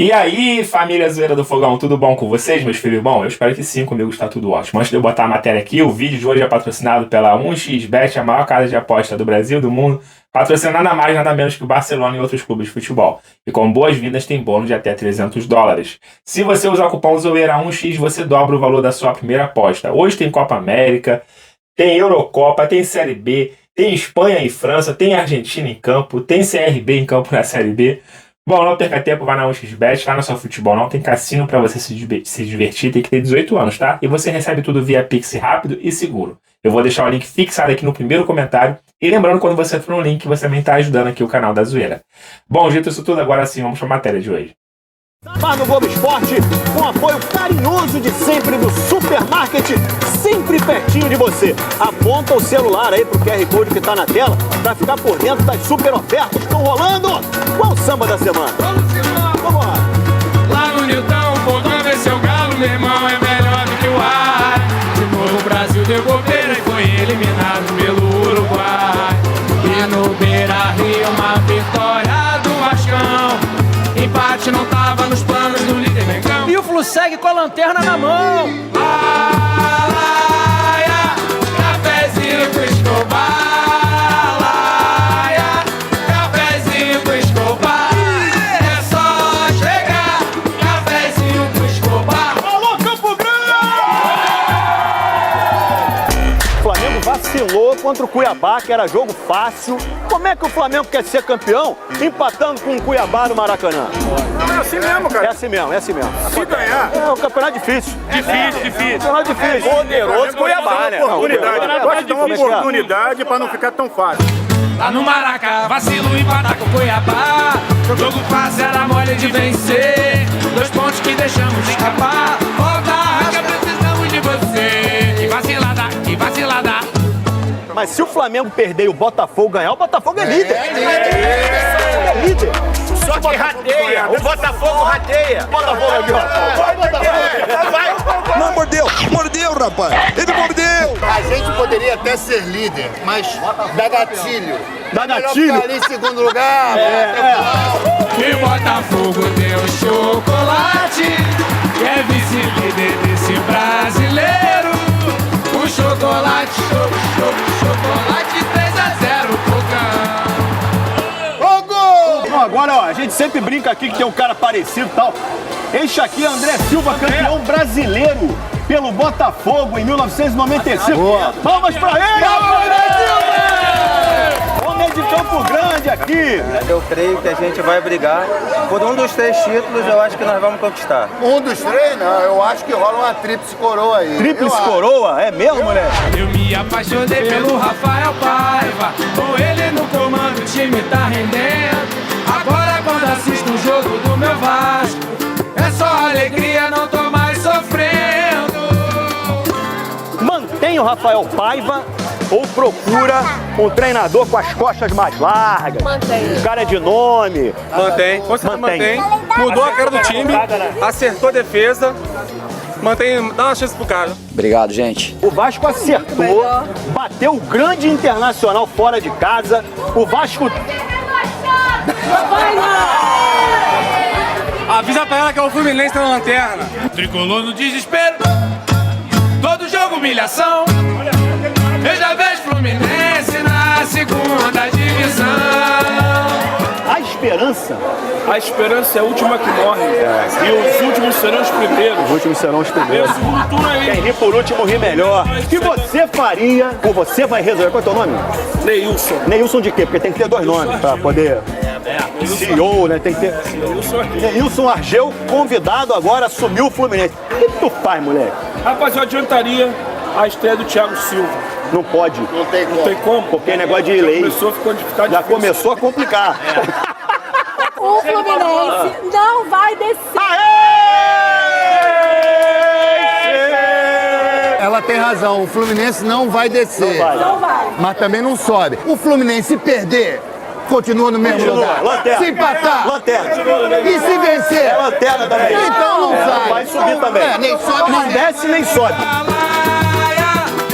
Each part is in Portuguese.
E aí, família Zoeira do Fogão, tudo bom com vocês, meus filhos? Bom, eu espero que sim, comigo está tudo ótimo. Antes de eu botar a matéria aqui, o vídeo de hoje é patrocinado pela 1xBet, a maior casa de aposta do Brasil, do mundo, patrocinando nada mais, nada menos que o Barcelona e outros clubes de futebol. E com boas-vindas tem bônus de até $300. Se você usar o cupom Zoeira1x, você dobra o valor da sua primeira aposta. Hoje tem Copa América, tem Eurocopa, tem Série B, tem Espanha e França, tem Argentina em campo, tem CRB em campo na Série B. Bom, não perca tempo, vai na 1xBet, lá no seu futebol não, tem cassino pra você se divertir, tem que ter 18 anos, tá? E você recebe tudo via Pix rápido e seguro. Eu vou deixar o link fixado aqui no primeiro comentário. E lembrando, quando você for no link, você também tá ajudando aqui o canal da Zoeira. Bom, dito isso tudo, agora sim, vamos pra matéria de hoje. Mas no Globo Esporte, com apoio carinhoso de sempre do Supermarket, sempre pertinho de você. Aponta o celular aí pro QR Code que tá na tela pra ficar por dentro das super ofertas que estão rolando. Qual o samba da semana? Vamos lá. Lá no Nilton, o fogão venceu o Galo, meu irmão é melhor do que o ar. De novo o Brasil deu bobeira e foi eliminado pelo Uruguai. E no Beira-Rio uma vitória do Vascão. Empate não tava nos planos do líder Mengão. E o Flu segue com a lanterna na mão. Laia, cafezinho com Escobar. Laia, cafezinho com Escobar. É só chegar, cafezinho com Escobar. Alô, Campo Grande! O Flamengo vacilou contra o Cuiabá, que era jogo fácil. Como é que o Flamengo quer ser campeão empatando com o Cuiabá no Maracanã? É assim mesmo, cara. É assim mesmo, é assim mesmo. Se ganhar. É um campeonato difícil. Difícil. Campeonato difícil. Poderoso Cuiabá, né? Gosto de dar uma oportunidade pra não ficar tão fácil. Lá no Maraca, vacilo empatar com o Cuiabá. Jogo fácil era mole de vencer. 2 pontos que deixamos escapar. Volta, arranca, precisamos de você. Que vacilada, que vacilada. Mas se o Flamengo perder e o Botafogo ganhar, o Botafogo é líder. É líder. Só que rateia. O Botafogo rateia. Botafogo aqui, ó. Vai, Botafogo. Não, mordeu, rapaz. Ele mordeu. A gente poderia até ser líder, mas dá gatilho. Dá Melhor gatilho? ficar ali em segundo lugar. E Botafogo deu chocolate. Que é vice-líder desse brasileiro. O chocolate, chocolate 3-0, Fogão. Ô, gol! Não, agora, ó, a gente sempre brinca aqui que tem um cara parecido e tal. Este aqui é André Silva, campeão brasileiro pelo Botafogo em 1995. Palmas pra ele! Homem de Campo Grande aqui. Eu creio que a gente vai brigar por um dos 3 títulos, eu acho que nós vamos conquistar. Um dos 3, não. Eu acho que rola uma tríplice coroa aí. Tríplice coroa? É mesmo, moleque? Eu me apaixonei pelo Rafael Paiva. Com ele no comando o time tá rendendo. Agora quando assisto o jogo do meu Vasco, é só alegria, não tô mais sofrendo. Mantém o Rafael Paiva ou procura um treinador com as costas mais largas? Mantém. Um cara de nome. Mantém, mantém. Mudou a cara do time, acertou a defesa. Mantém, dá uma chance pro cara. Obrigado, gente. O Vasco acertou, bateu o grande Internacional fora de casa. O Vasco... Avisa pra ela que é o Fluminense na lanterna. Tricolor no desespero. Todo jogo humilhação. Eu já vejo Fluminense na segunda divisão. A esperança. A esperança é a última que morre. E os últimos serão os primeiros. Os últimos serão os primeiros. Esse futuro aí. Quem ri por último ri melhor. O que você faria, ou você vai resolver? Qual é o teu nome? Neilson. Neilson de quê? Porque tem que ter 2 nomes pra poder... CEO, né? Tem que ter... Neilson Argel, convidado agora, assumiu o Fluminense. O que tu faz, moleque? Rapaz, eu adiantaria a estreia do Thiago Silva. Não pode. Não tem como. Não tem como. Porque é negócio de lei. Começou a ficar difícil. Já começou a complicar. O Fluminense não vai descer. Ela tem razão. O Fluminense não vai descer. Não vai. Mas também não sobe. O Fluminense se perder, continua no mesmo lugar. Lanterna. Se empatar. Lanterna. E se vencer? É lanterna também. Então não sai. Vai subir também. É, nem sobe, Não nem desce nem sobe.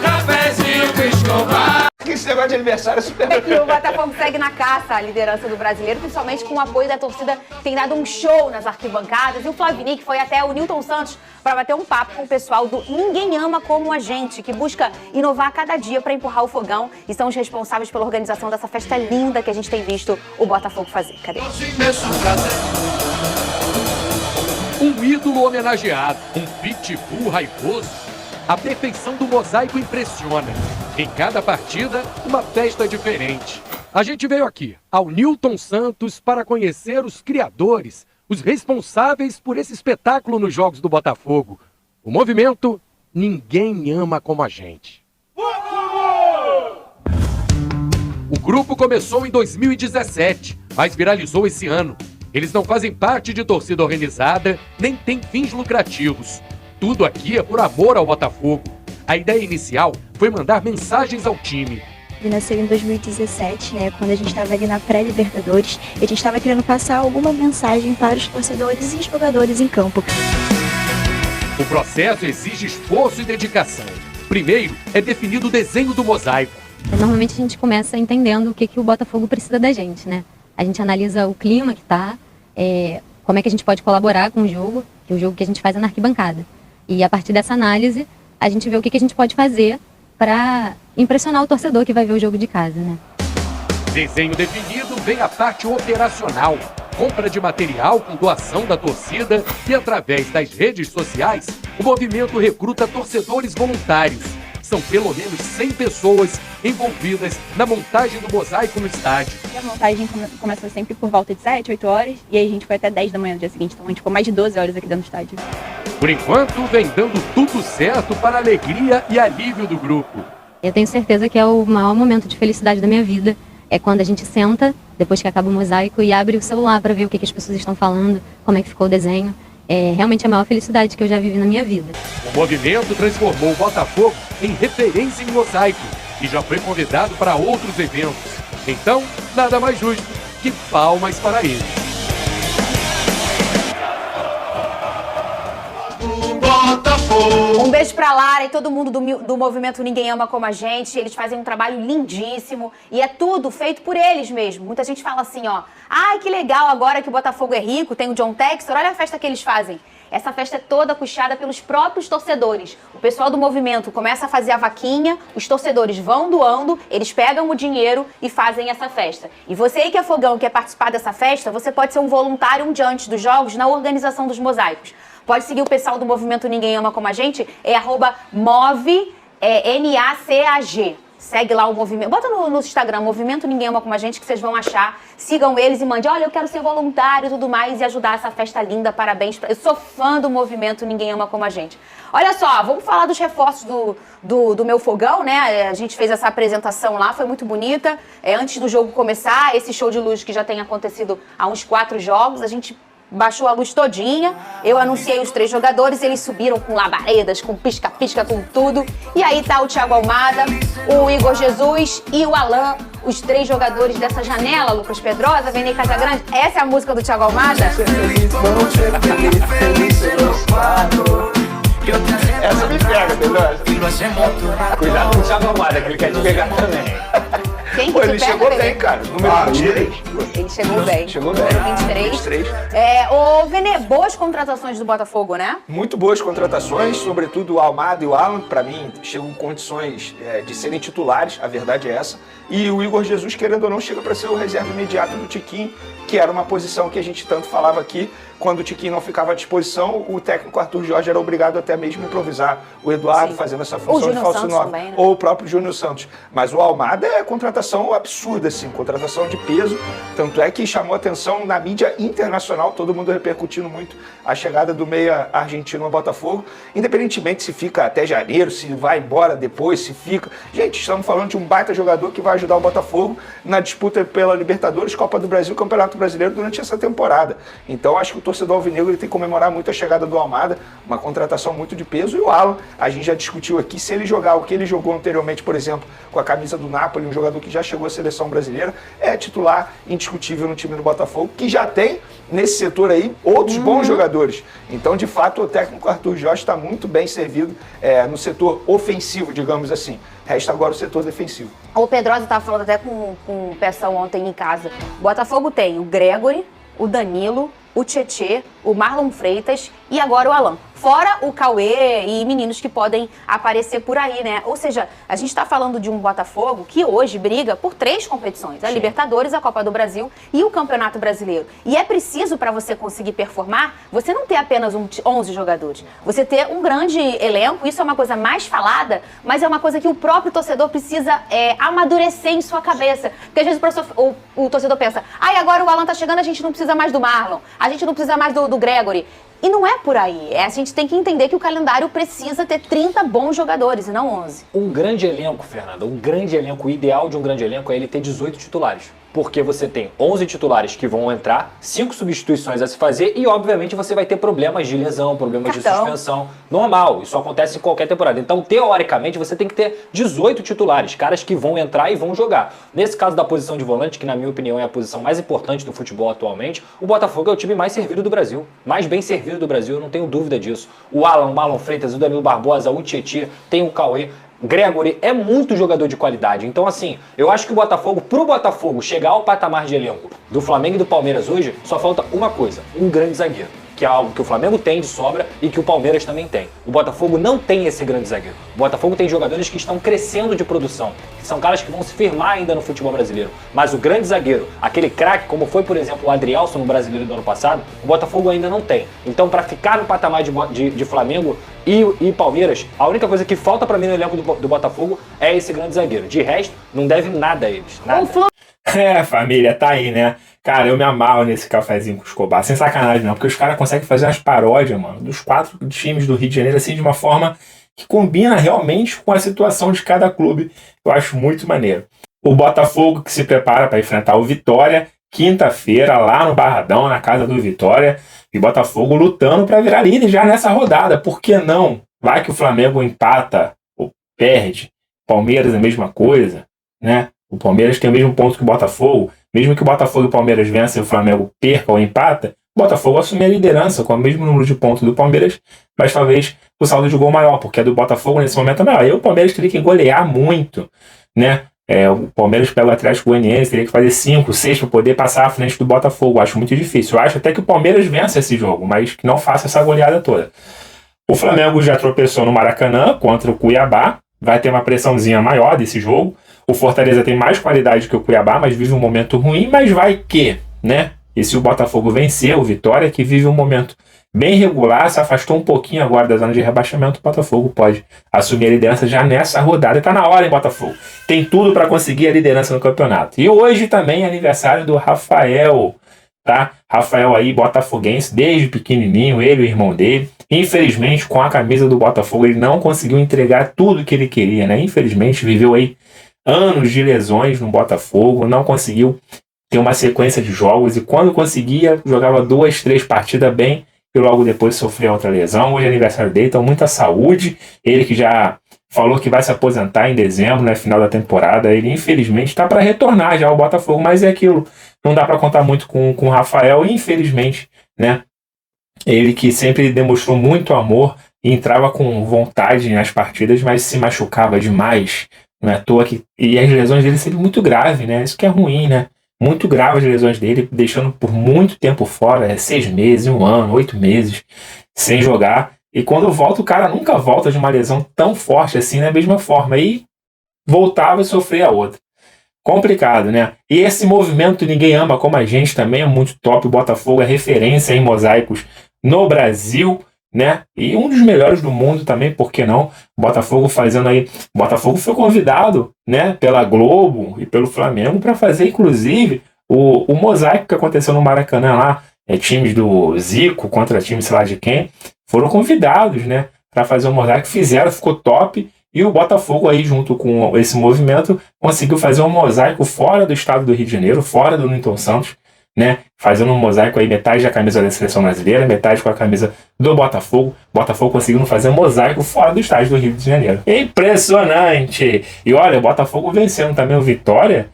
Cafezinho com Escobar. Que negócio de aniversário é super... E o Botafogo segue na caça à liderança do brasileiro, principalmente com o apoio da torcida que tem dado um show nas arquibancadas. E o Flavini, que foi até o Nilton Santos para bater um papo com o pessoal do Ninguém Ama Como a Gente, que busca inovar a cada dia para empurrar o fogão e são os responsáveis pela organização dessa festa linda que a gente tem visto o Botafogo fazer. Cadê? Um ídolo homenageado, um pitbull raivoso. A perfeição do mosaico impressiona. Em cada partida, uma festa diferente. A gente veio aqui, ao Nilton Santos, para conhecer os criadores, os responsáveis por esse espetáculo nos Jogos do Botafogo. O movimento Ninguém Ama Como a Gente. O grupo começou em 2017, mas viralizou esse ano. Eles não fazem parte de torcida organizada, nem têm fins lucrativos. Tudo aqui é por amor ao Botafogo. A ideia inicial foi mandar mensagens ao time. Ele nasceu em 2017, né, quando a gente estava ali na pré-Libertadores, e a gente estava querendo passar alguma mensagem para os torcedores e jogadores em campo. O processo exige esforço e dedicação. Primeiro, é definido o desenho do mosaico. Normalmente a gente começa entendendo o que o Botafogo precisa da gente, né? A gente analisa o clima que tá, como é que a gente pode colaborar com o jogo, que o jogo que a gente faz é na arquibancada. E a partir dessa análise, a gente vê o que a gente pode fazer para impressionar o torcedor que vai ver o jogo de casa, né? Desenho definido, vem a parte operacional. Compra de material com doação da torcida e através das redes sociais, o movimento recruta torcedores voluntários. São pelo menos 100 pessoas envolvidas na montagem do mosaico no estádio. E a montagem começou sempre por volta de 7, 8 horas, e aí a gente foi até 10 da manhã no dia seguinte, então a gente ficou mais de 12 horas aqui dentro do estádio. Por enquanto, vem dando tudo certo para a alegria e alívio do grupo. Eu tenho certeza que é o maior momento de felicidade da minha vida. É quando a gente senta, depois que acaba o mosaico, e abre o celular para ver o que as pessoas estão falando, como é que ficou o desenho. É realmente a maior felicidade que eu já vivi na minha vida. O movimento transformou o Botafogo em referência em mosaico e já foi convidado para outros eventos. Então, nada mais justo que palmas para ele. Um beijo pra Lara e todo mundo do movimento Ninguém Ama Como a Gente. Eles fazem um trabalho lindíssimo e é tudo feito por eles mesmo. Muita gente fala assim, ó, ai que legal agora que o Botafogo é rico, tem o John Textor, olha a festa que eles fazem. Essa festa é toda custeada pelos próprios torcedores. O pessoal do movimento começa a fazer a vaquinha, os torcedores vão doando, eles pegam o dinheiro e fazem essa festa. E você aí que é fogão, quer participar dessa festa, você pode ser um voluntário um dia antes dos jogos na organização dos mosaicos. Pode seguir o pessoal do movimento Ninguém Ama Como a Gente, é @move NACAG. Segue lá o movimento, bota no Instagram, Movimento Ninguém Ama Como a Gente, que vocês vão achar. Sigam eles e mandem, olha, eu quero ser voluntário e tudo mais e ajudar essa festa linda, parabéns. Eu sou fã do movimento Ninguém Ama Como a Gente. Olha só, vamos falar dos reforços do meu fogão, né? A gente fez essa apresentação lá, foi muito bonita. Antes do jogo começar, esse show de luz que já tem acontecido há uns 4 jogos, a gente baixou a luz todinha, eu anunciei os 3 jogadores, eles subiram com labaredas, com pisca-pisca, com tudo. E aí tá o Thiago Almada, o Igor Jesus e o Alan, os 3 jogadores dessa janela, Lucas Pedrosa, Vene Casagrande. Essa é a música do Thiago Almada? Essa me pega, Pedrosa. Cuidado com o Thiago Almada, que ele quer te pegar também. Quem que ele chegou bem, cara. Número 23. Ele chegou bem. Chegou bem. Número 23. Ô, Vene, boas contratações do Botafogo, né? Muito boas contratações, sobretudo o Almada e o Alan, pra mim, chegam em condições de serem titulares, a verdade é essa. E o Igor Jesus, querendo ou não, chega para ser o reserva imediato do Tiquinho, que era uma posição que a gente tanto falava aqui. Quando o Tiquinho não ficava à disposição, o técnico Arthur Jorge era obrigado até mesmo a improvisar o Eduardo, fazendo essa função de falso 9, né? Ou o próprio Júnior Santos. Mas o Almada é contratação absurda, assim, contratação de peso. Tanto é que chamou atenção na mídia internacional, todo mundo repercutindo muito a chegada do meia argentino ao Botafogo, independentemente se fica até janeiro, se vai embora depois, se fica. Gente, estamos falando de um baita jogador que vai ajudar o Botafogo na disputa pela Libertadores, Copa do Brasil, Campeonato Brasileiro durante essa temporada. Então acho que o torcedor alvinegro ele tem que comemorar muito a chegada do Almada, uma contratação muito de peso, e o Alan, a gente já discutiu aqui, se ele jogar o que ele jogou anteriormente, por exemplo, com a camisa do Napoli, um jogador que já chegou à seleção brasileira, é titular indiscutível no time do Botafogo, que já tem nesse setor aí outros bons jogadores. Então, de fato, o técnico Arthur Jorge está muito bem servido no setor ofensivo, digamos assim. Resta agora o setor defensivo. O Pedrosa estava falando até com o Peção ontem em casa. O Botafogo tem o Gregory, o Danilo, o Tietê, o Marlon Freitas e agora o Alan. Fora o Cauê e meninos que podem aparecer por aí, né? Ou seja, a gente está falando de um Botafogo que hoje briga por 3 competições. A Libertadores, a Copa do Brasil e o Campeonato Brasileiro. E é preciso, para você conseguir performar, você não ter apenas 11 jogadores. Você ter um grande elenco, isso é uma coisa mais falada, mas é uma coisa que o próprio torcedor precisa amadurecer em sua cabeça. Porque às vezes o torcedor pensa, agora o Alan tá chegando, a gente não precisa mais do Marlon, a gente não precisa mais do Gregory. E não é por aí. A gente tem que entender que o calendário precisa ter 30 bons jogadores e não 11. Um grande elenco, Fernanda, o ideal de um grande elenco é ele ter 18 titulares. Porque você tem 11 titulares que vão entrar, 5 substituições a se fazer e, obviamente, você vai ter problemas de lesão, problemas de suspensão. Normal, isso acontece em qualquer temporada. Então, teoricamente, você tem que ter 18 titulares, caras que vão entrar e vão jogar. Nesse caso da posição de volante, que na minha opinião é a posição mais importante do futebol atualmente, o Botafogo é o time mais servido do Brasil. Mais bem servido do Brasil, eu não tenho dúvida disso. O Alan, o Marlon Freitas, o Danilo Barbosa, o Tietê, tem o Cauê. Gregory é muito jogador de qualidade. Então, assim, eu acho que pro Botafogo chegar ao patamar de elenco do Flamengo e do Palmeiras hoje, só falta uma coisa, um grande zagueiro. Que é algo que o Flamengo tem de sobra e que o Palmeiras também tem. O Botafogo não tem esse grande zagueiro. O Botafogo tem jogadores que estão crescendo de produção, que são caras que vão se firmar ainda no futebol brasileiro. Mas o grande zagueiro, aquele craque, como foi, por exemplo, o Adrielson no Brasileiro do ano passado, o Botafogo ainda não tem. Então, para ficar no patamar de Flamengo e Palmeiras, a única coisa que falta para mim no elenco do Botafogo é esse grande zagueiro. De resto, não deve nada a eles. Nada. Família, tá aí, né? Cara, eu me amarro nesse cafezinho com o Escobar. Sem sacanagem, não. Porque os caras conseguem fazer umas paródias, mano, dos 4 times do Rio de Janeiro, assim, de uma forma que combina realmente com a situação de cada clube. Eu acho muito maneiro. O Botafogo que se prepara para enfrentar o Vitória, quinta-feira, lá no Barradão, na casa do Vitória. E Botafogo lutando para virar líder já nessa rodada. Por que não? Vai que o Flamengo empata ou perde. Palmeiras é a mesma coisa, né? O Palmeiras tem o mesmo ponto que o Botafogo. Mesmo que o Botafogo e o Palmeiras vençam e o Flamengo perca ou empata, o Botafogo assume a liderança com o mesmo número de pontos do Palmeiras, mas talvez o saldo de gol maior, porque a do Botafogo nesse momento é maior. Aí o Palmeiras teria que golear muito, né? O Palmeiras pega o Atlético Goianiense, teria que fazer 5, 6 para poder passar à frente do Botafogo. Acho muito difícil. Eu acho até que o Palmeiras vença esse jogo, mas que não faça essa goleada toda. O Flamengo já tropeçou no Maracanã contra o Cuiabá, vai ter uma pressãozinha maior desse jogo. O Fortaleza tem mais qualidade que o Cuiabá, mas vive um momento ruim, mas vai que, né? E se o Botafogo vencer, o Vitória, que vive um momento bem regular, se afastou um pouquinho agora da zona de rebaixamento, o Botafogo pode assumir a liderança já nessa rodada. E tá na hora, hein, Botafogo? Tem tudo para conseguir a liderança no campeonato. E hoje também é aniversário do Rafael, tá? Rafael aí, botafoguense, desde pequenininho, ele e o irmão dele. Infelizmente, com a camisa do Botafogo, ele não conseguiu entregar tudo que ele queria, né? Infelizmente, viveu aí anos de lesões no Botafogo, não conseguiu ter uma sequência de jogos e quando conseguia, jogava 2, 3 partidas bem e logo depois sofreu outra lesão. Hoje é aniversário dele, então muita saúde. Ele que já falou que vai se aposentar em dezembro, né, final da temporada, ele infelizmente está para retornar já ao Botafogo, mas é aquilo, não dá para contar muito com o Rafael, infelizmente, né? Ele que sempre demonstrou muito amor e entrava com vontade nas partidas, mas se machucava demais. Não é à toa que... E as lesões dele sempre muito graves, né? Isso que é ruim, né? Muito grave as lesões dele, deixando por muito tempo fora, 6 meses, 1 ano, 8 meses, sem jogar. E quando volta, o cara nunca volta de uma lesão tão forte assim, da mesma forma. E voltava e sofria a outra. Complicado, né? E esse movimento Ninguém Ama Como a Gente também é muito top. O Botafogo é referência em mosaicos no Brasil, né? E um dos melhores do mundo também, por que não? Botafogo fazendo aí. Botafogo foi convidado, né, pela Globo e pelo Flamengo para fazer, inclusive, o mosaico que aconteceu no Maracanã lá. Times do Zico contra times, sei lá de quem, foram convidados, né, para fazer o mosaico. Fizeram, ficou top. E o Botafogo aí, junto com esse movimento, conseguiu fazer um mosaico fora do estado do Rio de Janeiro, fora do Newton Santos, né? Fazendo um mosaico aí, metade da camisa da seleção brasileira, metade com a camisa do Botafogo. Botafogo conseguindo fazer um mosaico fora do estádio do Rio de Janeiro. Impressionante! E olha, o Botafogo vencendo também o Vitória.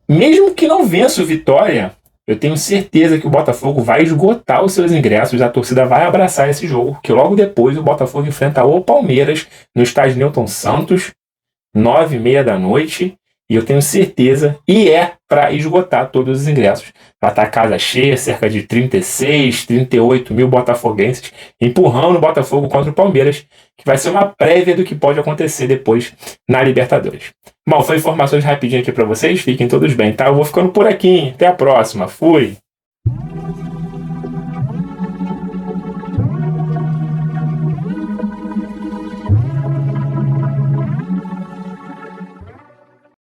Mesmo que não vença o Vitória, eu tenho certeza que o Botafogo vai esgotar os seus ingressos, a torcida vai abraçar esse jogo, porque logo depois o Botafogo enfrenta o Palmeiras no estádio Newton Santos, 9h30 da noite, e eu tenho certeza, e é para esgotar todos os ingressos. Vai estar a casa cheia, cerca de 36, 38 mil botafoguenses empurrando o Botafogo contra o Palmeiras, que vai ser uma prévia do que pode acontecer depois na Libertadores. Bom, foi informações rapidinho aqui para vocês, fiquem todos bem, tá? Eu vou ficando por aqui, até a próxima, fui!